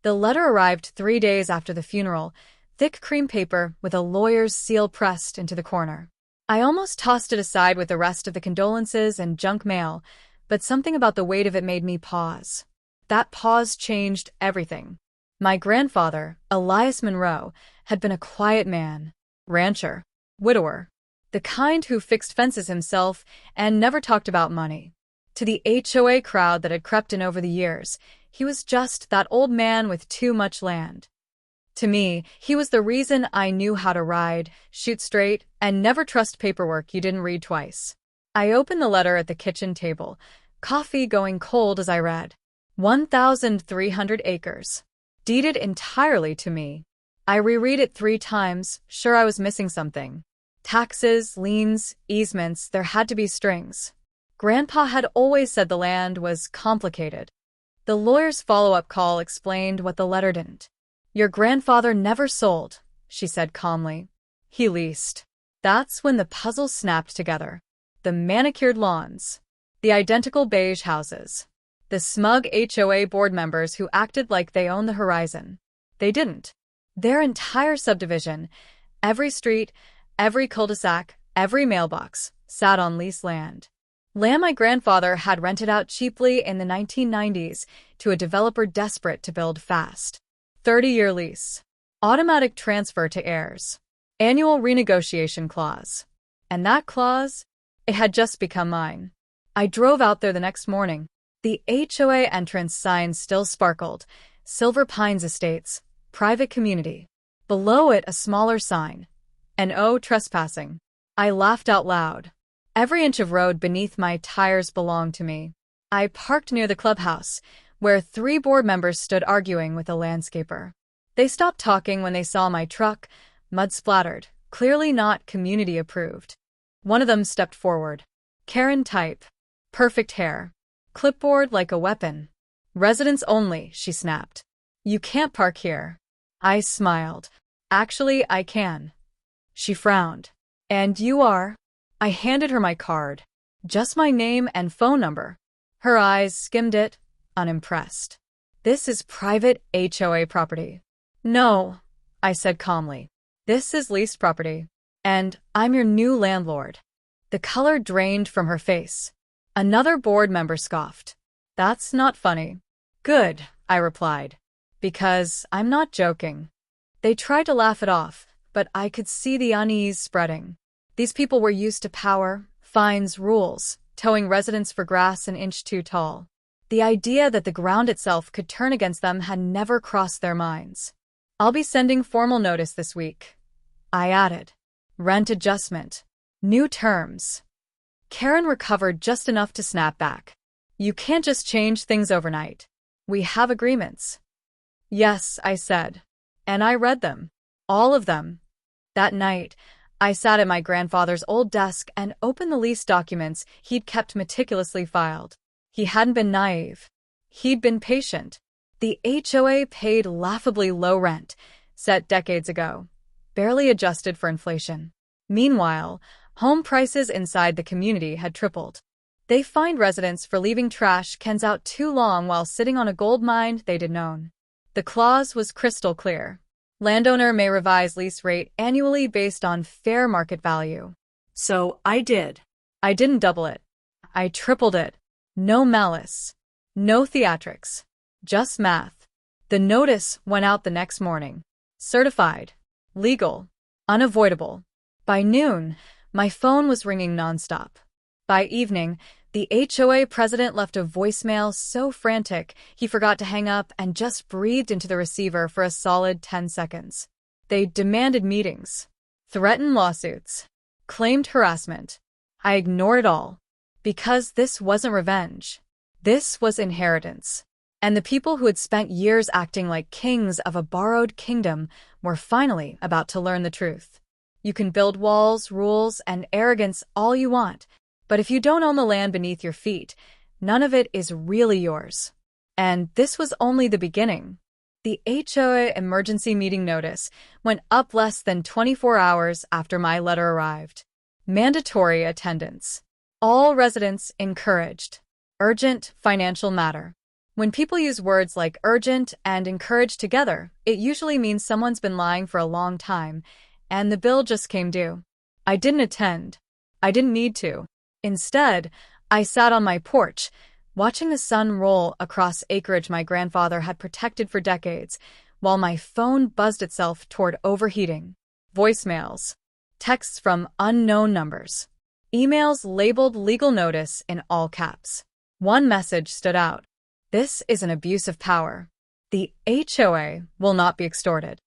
The letter arrived 3 days after the funeral, thick cream paper with a lawyer's seal pressed into the corner. I almost tossed it aside with the rest of the condolences and junk mail, but something about the weight of it made me pause. That pause changed everything. My grandfather, Elias Monroe, had been a quiet man, rancher, widower, the kind who fixed fences himself and never talked about money. To the HOA crowd that had crept in over the years, he was just that old man with too much land. To me, he was the reason I knew how to ride, shoot straight, and never trust paperwork you didn't read twice. I opened the letter at the kitchen table, coffee going cold as I read. 1,300 acres. Deeded entirely to me. I reread it 3 times, sure I was missing something. Taxes, liens, easements, there had to be strings. Grandpa had always said the land was complicated. The lawyer's follow-up call explained what the letter didn't. Your grandfather never sold, she said calmly. He leased. That's when the puzzle snapped together. The manicured lawns. The identical beige houses. The smug HOA board members who acted like they owned the horizon. They didn't. Their entire subdivision, every street, every cul-de-sac, every mailbox, sat on leased land. Land my grandfather had rented out cheaply in the 1990s to a developer desperate to build fast. 30-year lease. Automatic transfer to heirs. Annual renegotiation clause. And that clause? It had just become mine. I drove out there the next morning. The HOA entrance sign still sparkled. Silver Pines Estates, private community. Below it a smaller sign. No trespassing. I laughed out loud. Every inch of road beneath my tires belonged to me. I parked near the clubhouse, where 3 board members stood arguing with a landscaper. They stopped talking when they saw my truck, mud-splattered, clearly not community approved. One of them stepped forward. Karen type. Perfect hair. Clipboard like a weapon. Residents only, she snapped. You can't park here. I smiled. Actually, I can. She frowned. And you are? I handed her my card. Just my name and phone number. Her eyes skimmed it, unimpressed. This is private HOA property. No, I said calmly. This is leased property. And I'm your new landlord. The color drained from her face. Another board member scoffed. That's not funny. Good, I replied. Because I'm not joking. They tried to laugh it off, but I could see the unease spreading. These people were used to power, fines, rules, towing residents for grass an inch too tall. The idea that the ground itself could turn against them had never crossed their minds. I'll be sending formal notice this week. I added. Rent adjustment. New terms. Karen recovered just enough to snap back. You can't just change things overnight. We have agreements. Yes, I said. And I read them. All of them. That night, I sat at my grandfather's old desk and opened the lease documents he'd kept meticulously filed. He hadn't been naive. He'd been patient. The HOA paid laughably low rent, set decades ago, barely adjusted for inflation. Meanwhile, home prices inside the community had tripled. They fined residents for leaving trash cans out too long while sitting on a gold mine they didn't own. The clause was crystal clear. Landowner may revise lease rate annually based on fair market value. So I did. I didn't double it. I tripled it. No malice. No theatrics. Just math. The notice went out the next morning. Certified. Legal. Unavoidable. By noon, my phone was ringing nonstop. By evening, the HOA president left a voicemail so frantic he forgot to hang up and just breathed into the receiver for a solid 10 seconds. They demanded meetings, threatened lawsuits, claimed harassment. I ignored it all. Because this wasn't revenge. This was inheritance. And the people who had spent years acting like kings of a borrowed kingdom were finally about to learn the truth. You can build walls, rules, and arrogance all you want, but if you don't own the land beneath your feet, none of it is really yours. And this was only the beginning. The HOA emergency meeting notice went up less than 24 hours after my letter arrived. Mandatory attendance. All residents encouraged. Urgent financial matter. When people use words like urgent and encourage together, it usually means someone's been lying for a long time, and the bill just came due. I didn't attend. I didn't need to. Instead, I sat on my porch, watching the sun roll across acreage my grandfather had protected for decades, while my phone buzzed itself toward overheating. Voicemails. Texts from unknown numbers. Emails labeled legal notice in all caps. One message stood out. This is an abuse of power. The HOA will not be extorted.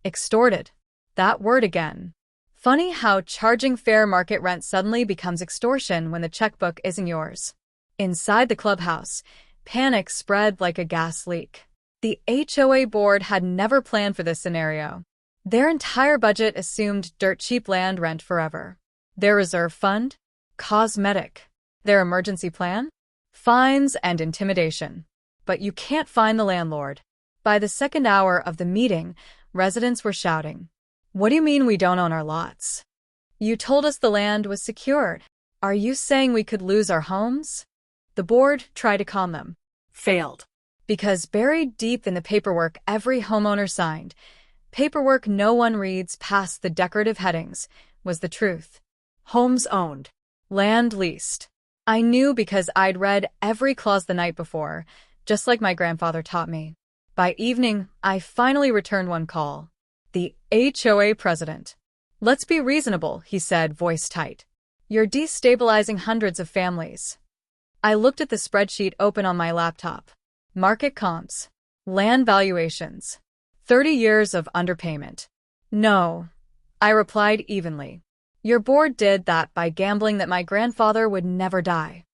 Extorted. That word again. Funny how charging fair market rent suddenly becomes extortion when the checkbook isn't yours. Inside the clubhouse, panic spread like a gas leak. The HOA board had never planned for this scenario. Their entire budget assumed dirt-cheap land rent forever. Their reserve fund? Cosmetic. Their emergency plan? Fines and intimidation. But you can't find the landlord. By the second hour of the meeting, residents were shouting, "What do you mean we don't own our lots? You told us the land was secured. Are you saying we could lose our homes?" The board tried to calm them. Failed. Because buried deep in the paperwork every homeowner signed, paperwork no one reads past the decorative headings, was the truth. Homes owned. Land leased. I knew because I'd read every clause the night before, just like my grandfather taught me. By evening, I finally returned one call. The HOA president. "Let's be reasonable," he said, voice tight. "You're destabilizing hundreds of families." I looked at the spreadsheet open on my laptop. Market comps. Land valuations. 30 years of underpayment. "No," I replied evenly. "Your board did that by gambling that my grandfather would never die."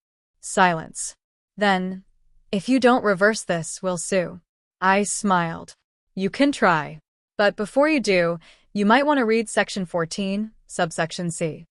Silence. Then, "If you don't reverse this, we'll sue." I smiled. "You can try. But before you do, you might want to read Section 14, subsection C."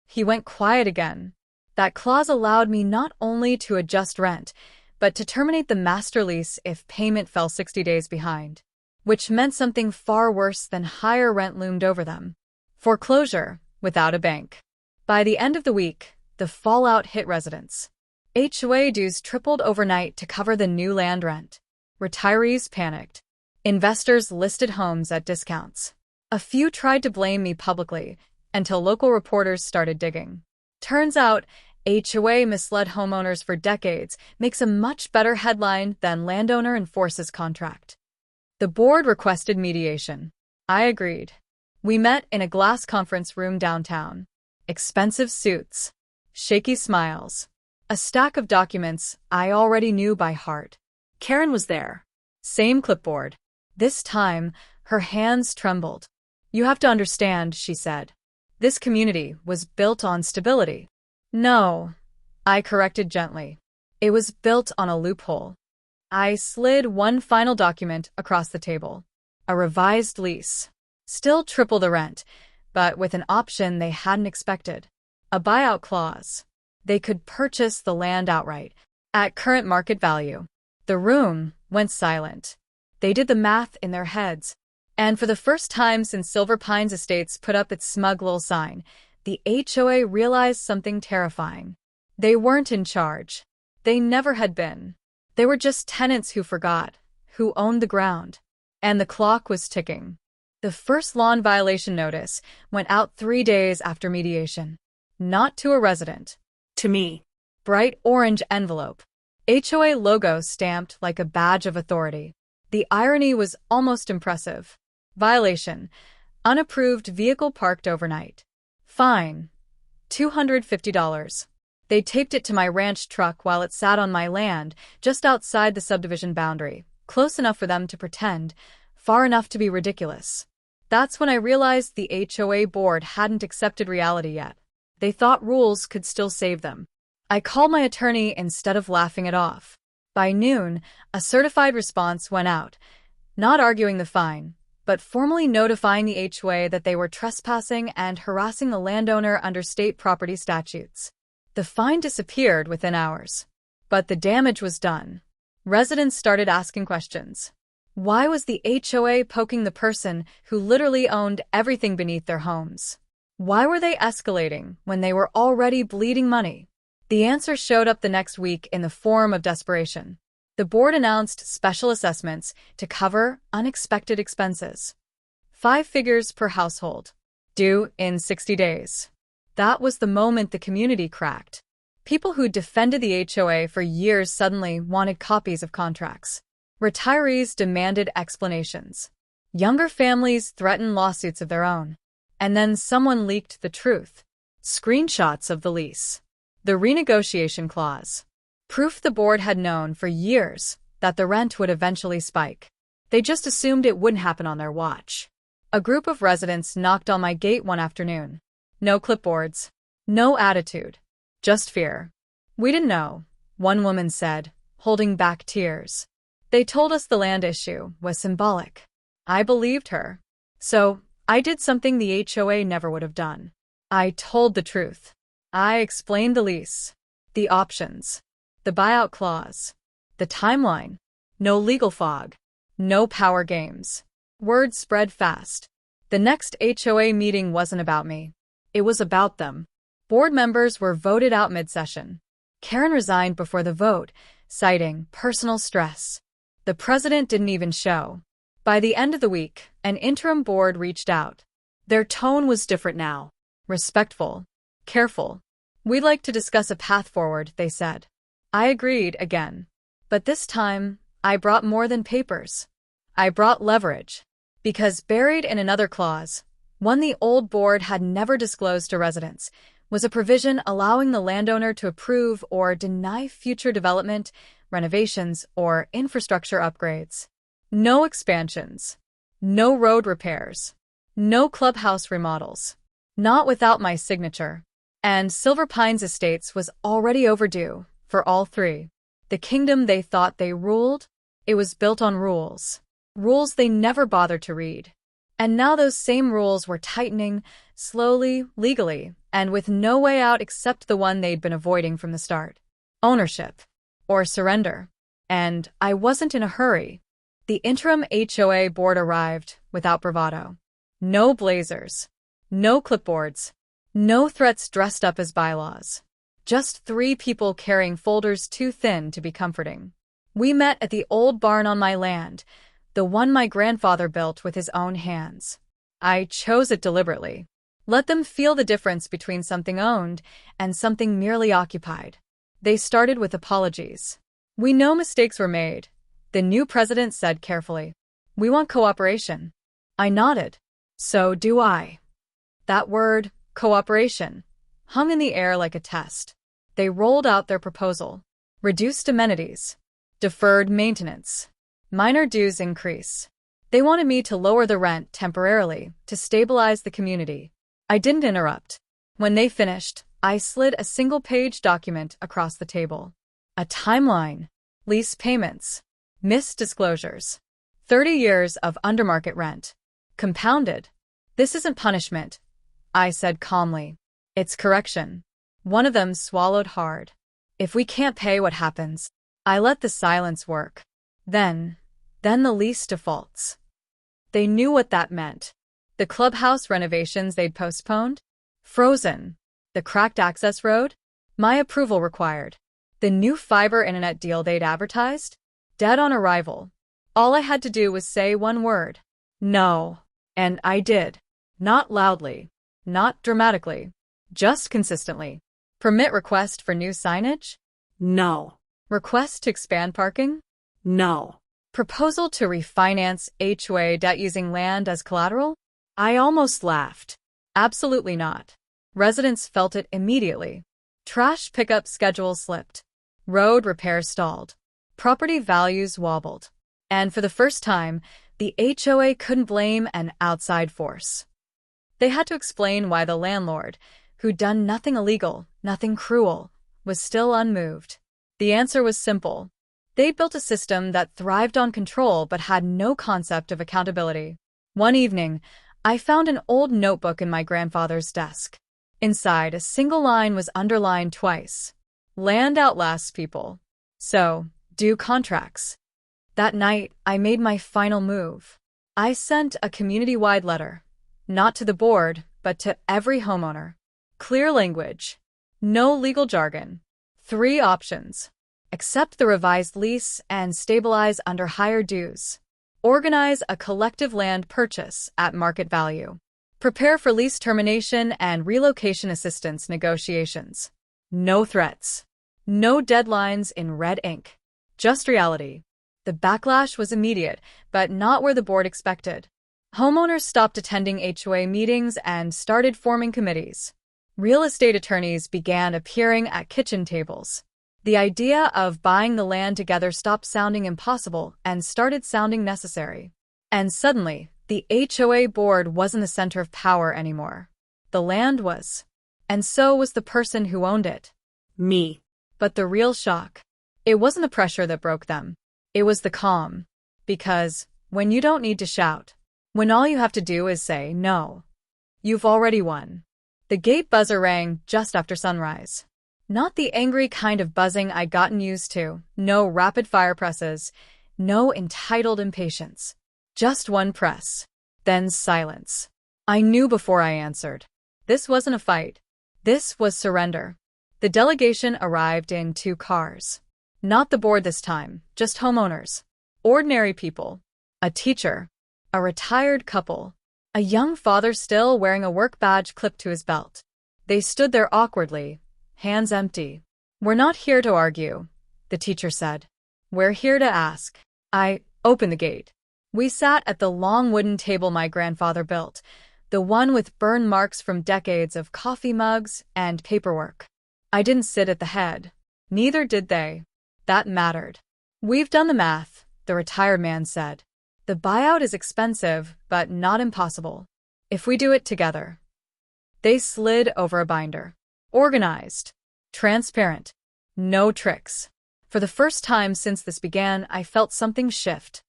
He went quiet again. That clause allowed me not only to adjust rent, but to terminate the master lease if payment fell 60 days behind, which meant something far worse than higher rent loomed over them. Foreclosure, without a bank. By the end of the week, the fallout hit residents. HOA dues tripled overnight to cover the new land rent. Retirees panicked. Investors listed homes at discounts. A few tried to blame me publicly, until local reporters started digging. Turns out, HOA misled homeowners for decades makes a much better headline than landowner enforces contract. The board requested mediation. I agreed. We met in a glass conference room downtown. Expensive suits. Shaky smiles. A stack of documents I already knew by heart. Karen was there. Same clipboard. This time, her hands trembled. "You have to understand," she said. "This community was built on stability." "No," I corrected gently. "It was built on a loophole." I slid one final document across the table. A revised lease. Still triple the rent, but with an option they hadn't expected. A buyout clause. They could purchase the land outright, at current market value. The room went silent. They did the math in their heads. And for the first time since Silver Pines Estates put up its smug little sign, the HOA realized something terrifying. They weren't in charge. They never had been. They were just tenants who forgot, who owned the ground. And the clock was ticking. The first lawn violation notice went out 3 days after mediation. Not to a resident. To me. Bright orange envelope. HOA logo stamped like a badge of authority. The irony was almost impressive. Violation. Unapproved vehicle parked overnight. Fine. $250. They taped it to my ranch truck while it sat on my land, just outside the subdivision boundary, close enough for them to pretend, far enough to be ridiculous. That's when I realized the HOA board hadn't accepted reality yet. They thought rules could still save them. I called my attorney instead of laughing it off. By noon, a certified response went out, not arguing the fine, but formally notifying the HOA that they were trespassing and harassing the landowner under state property statutes. The fine disappeared within hours. But the damage was done. Residents started asking questions. Why was the HOA poking the person who literally owned everything beneath their homes? Why were they escalating when they were already bleeding money? The answer showed up the next week in the form of desperation. The board announced special assessments to cover unexpected expenses. 5 figures per household. Due in 60 days. That was the moment the community cracked. People who defended the HOA for years suddenly wanted copies of contracts. Retirees demanded explanations. Younger families threatened lawsuits of their own. And then someone leaked the truth. Screenshots of the lease. The renegotiation clause. Proof the board had known for years that the rent would eventually spike. They just assumed it wouldn't happen on their watch. A group of residents knocked on my gate one afternoon. No clipboards. No attitude. Just fear. We didn't know, one woman said, holding back tears. They told us the land issue was symbolic. I believed her. So, I did something the HOA never would have done. I told the truth. I explained the lease, the options, the buyout clause, the timeline. No legal fog. No power games. Word spread fast. The next HOA meeting wasn't about me. It was about them. Board members were voted out mid-session. Karen resigned before the vote, citing personal stress. The president didn't even show. By the end of the week, an interim board reached out. Their tone was different now. Respectful. Careful. We'd like to discuss a path forward, they said. I agreed again. But this time, I brought more than papers. I brought leverage. Because buried in another clause, one the old board had never disclosed to residents, was a provision allowing the landowner to approve or deny future development, renovations, or infrastructure upgrades. No expansions. No road repairs. No clubhouse remodels. Not without my signature. And Silver Pines Estates was already overdue for all 3. The kingdom they thought they ruled, it was built on rules. Rules they never bothered to read. And now those same rules were tightening, slowly, legally, and with no way out except the one they'd been avoiding from the start. Ownership. Or surrender. And I wasn't in a hurry. The interim HOA board arrived without bravado. No blazers. No clipboards. No threats dressed up as bylaws. Just 3 people carrying folders too thin to be comforting. We met at the old barn on my land, the one my grandfather built with his own hands. I chose it deliberately. Let them feel the difference between something owned and something merely occupied. They started with apologies. We know mistakes were made, the new president said carefully. We want cooperation. I nodded. So do I. That word, cooperation, hung in the air like a test. They rolled out their proposal. Reduced amenities. Deferred maintenance. Minor dues increase. They wanted me to lower the rent temporarily to stabilize the community. I didn't interrupt. When they finished, I slid a single-page document across the table. A timeline. Lease payments. Missed disclosures. 30 years of undermarket rent. Compounded. This isn't punishment, I said calmly. It's correction. One of them swallowed hard. If we can't pay, what happens? I let the silence work. Then the lease defaults. They knew what that meant. The clubhouse renovations they'd postponed? Frozen. The cracked access road? My approval required. The new fiber internet deal they'd advertised? Dead on arrival. All I had to do was say one word. No. And I did. Not loudly. Not dramatically. Just consistently. Permit request for new signage? No. Request to expand parking? No. Proposal to refinance HOA debt using land as collateral? I almost laughed. Absolutely not. Residents felt it immediately. Trash pickup schedule slipped. Road repairs stalled. Property values wobbled. And for the first time, the HOA couldn't blame an outside force. They had to explain why the landlord, who'd done nothing illegal, nothing cruel, was still unmoved. The answer was simple. They'd built a system that thrived on control but had no concept of accountability. One evening, I found an old notebook in my grandfather's desk. Inside, a single line was underlined twice. Land outlasts people. So, do contracts. That night, I made my final move. I sent a community-wide letter. Not to the board, but to every homeowner. Clear language. No legal jargon. 3 options. accept the revised lease and stabilize under higher dues. Organize a collective land purchase at market value. Prepare for lease termination and relocation assistance negotiations. No threats. No deadlines in red ink. Just reality. The backlash was immediate, but not where the board expected. Homeowners stopped attending HOA meetings and started forming committees. Real estate attorneys began appearing at kitchen tables. The idea of buying the land together stopped sounding impossible and started sounding necessary. And suddenly, the HOA board wasn't the center of power anymore. The land was. And so was the person who owned it. Me. But the real shock. It wasn't the pressure that broke them. It was the calm. Because, when you don't need to shout, when all you have to do is say no, you've already won. The gate buzzer rang just after sunrise. Not the angry kind of buzzing I'd gotten used to, no rapid-fire presses, no entitled impatience. Just one press. Then silence. I knew before I answered. This wasn't a fight. This was surrender. The delegation arrived in 2 cars. Not the board this time, just homeowners. Ordinary people. A teacher. A retired couple. A young father still wearing a work badge clipped to his belt. They stood there awkwardly, hands empty. "We're not here to argue," the teacher said. "We're here to ask." I opened the gate. We sat at the long wooden table my grandfather built, the one with burn marks from decades of coffee mugs and paperwork. I didn't sit at the head. Neither did they. That mattered. "We've done the math," the retired man said. "The buyout is expensive, but not impossible. If we do it together." They slid over a binder. Organized. Transparent. No tricks. For the first time since this began, I felt something shift.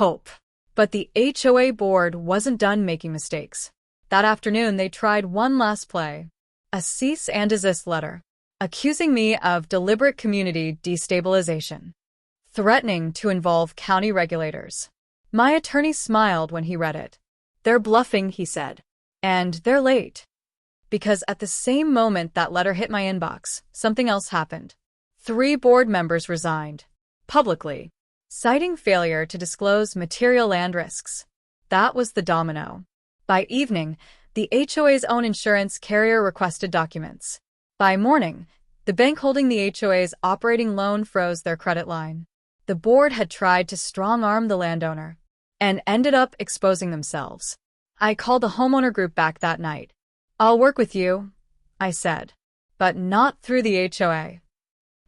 Hope. But the HOA board wasn't done making mistakes. That afternoon, they tried one last play. A cease and desist letter. Accusing me of deliberate community destabilization. Threatening to involve county regulators. My attorney smiled when he read it. "They're bluffing," he said. "And they're late." Because at the same moment that letter hit my inbox, something else happened. 3 board members resigned. Publicly. Citing failure to disclose material land risks. That was the domino. By evening, the HOA's own insurance carrier requested documents. By morning, the bank holding the HOA's operating loan froze their credit line. The board had tried to strong-arm the landowner and ended up exposing themselves. I called the homeowner group back that night. "I'll work with you," I said, "but not through the HOA."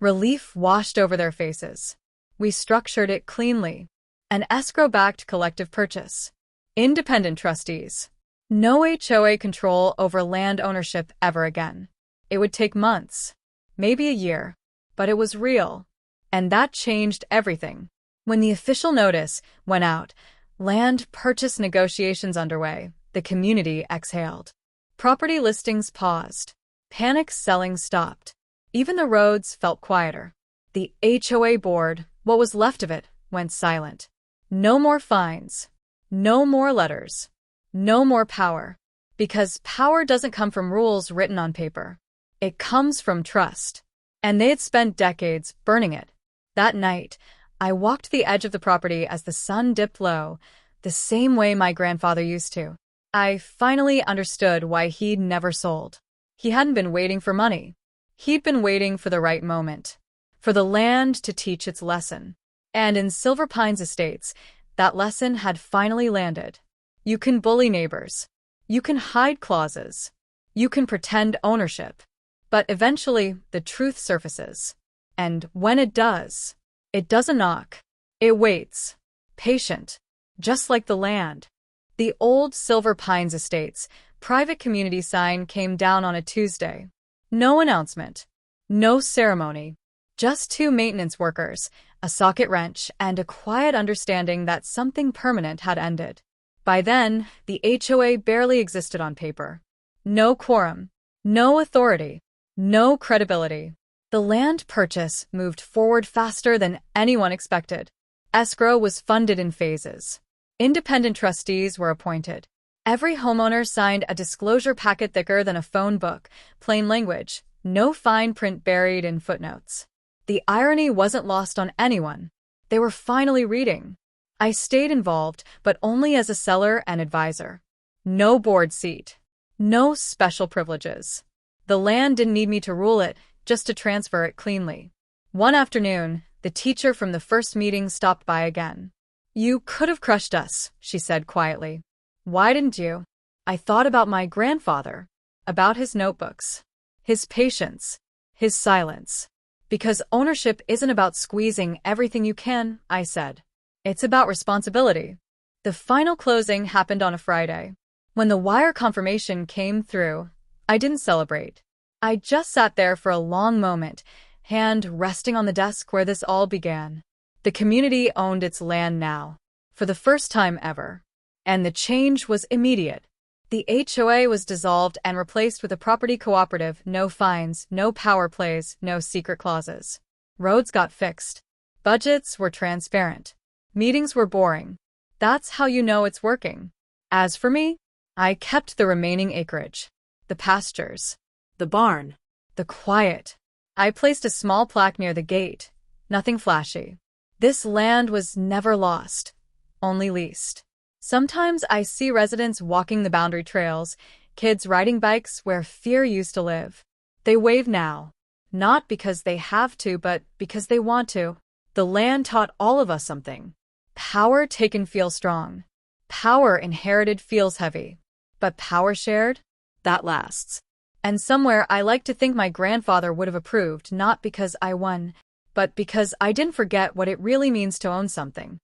Relief washed over their faces. We structured it cleanly. An escrow-backed collective purchase. Independent trustees. No HOA control over land ownership ever again. It would take months, maybe a year, but it was real. And that changed everything. When the official notice went out, land purchase negotiations underway, the community exhaled. Property listings paused. Panic selling stopped. Even the roads felt quieter. The HOA board, what was left of it, went silent. No more fines. No more letters. No more power. Because power doesn't come from rules written on paper. It comes from trust. And they had spent decades burning it. That night, I walked the edge of the property as the sun dipped low, the same way my grandfather used to. I finally understood why he'd never sold. He hadn't been waiting for money. He'd been waiting for the right moment. For the land to teach its lesson. And in Silver Pines Estates, that lesson had finally landed. You can bully neighbors. You can hide clauses. You can pretend ownership. But eventually, the truth surfaces. And when it does, it doesn't knock. It waits. Patient. Just like the land. The old Silver Pines Estates private community sign came down on a Tuesday. No announcement. No ceremony. Just 2 maintenance workers, a socket wrench, and a quiet understanding that something permanent had ended. By then, the HOA barely existed on paper. No quorum. No authority. No credibility. The land purchase moved forward faster than anyone expected. Escrow was funded in phases. Independent trustees were appointed. Every homeowner signed a disclosure packet thicker than a phone book, plain language, no fine print buried in footnotes. The irony wasn't lost on anyone. They were finally reading. I stayed involved, but only as a seller and advisor. No board seat. No special privileges. The land didn't need me to rule it, just to transfer it cleanly. One afternoon, the teacher from the first meeting stopped by again. "You could have crushed us," she said quietly. "Why didn't you?" I thought about my grandfather, about his notebooks, his patience, his silence. "Because ownership isn't about squeezing everything you can," I said. "It's about responsibility." The final closing happened on a Friday. When the wire confirmation came through, I didn't celebrate. I just sat there for a long moment, hand resting on the desk where this all began. The community owned its land now, for the first time ever. And the change was immediate. The HOA was dissolved and replaced with a property cooperative, no fines, no power plays, no secret clauses. Roads got fixed. Budgets were transparent. Meetings were boring. That's how you know it's working. As for me, I kept the remaining acreage. The pastures. The barn. The quiet. I placed a small plaque near the gate. Nothing flashy. This land was never lost, only leased. Sometimes I see residents walking the boundary trails, kids riding bikes where fear used to live. They wave now, not because they have to, but because they want to. The land taught all of us something. Power taken feels strong. Power inherited feels heavy. But power shared? That lasts. And somewhere I like to think my grandfather would have approved, not because I won, but because I didn't forget what it really means to own something.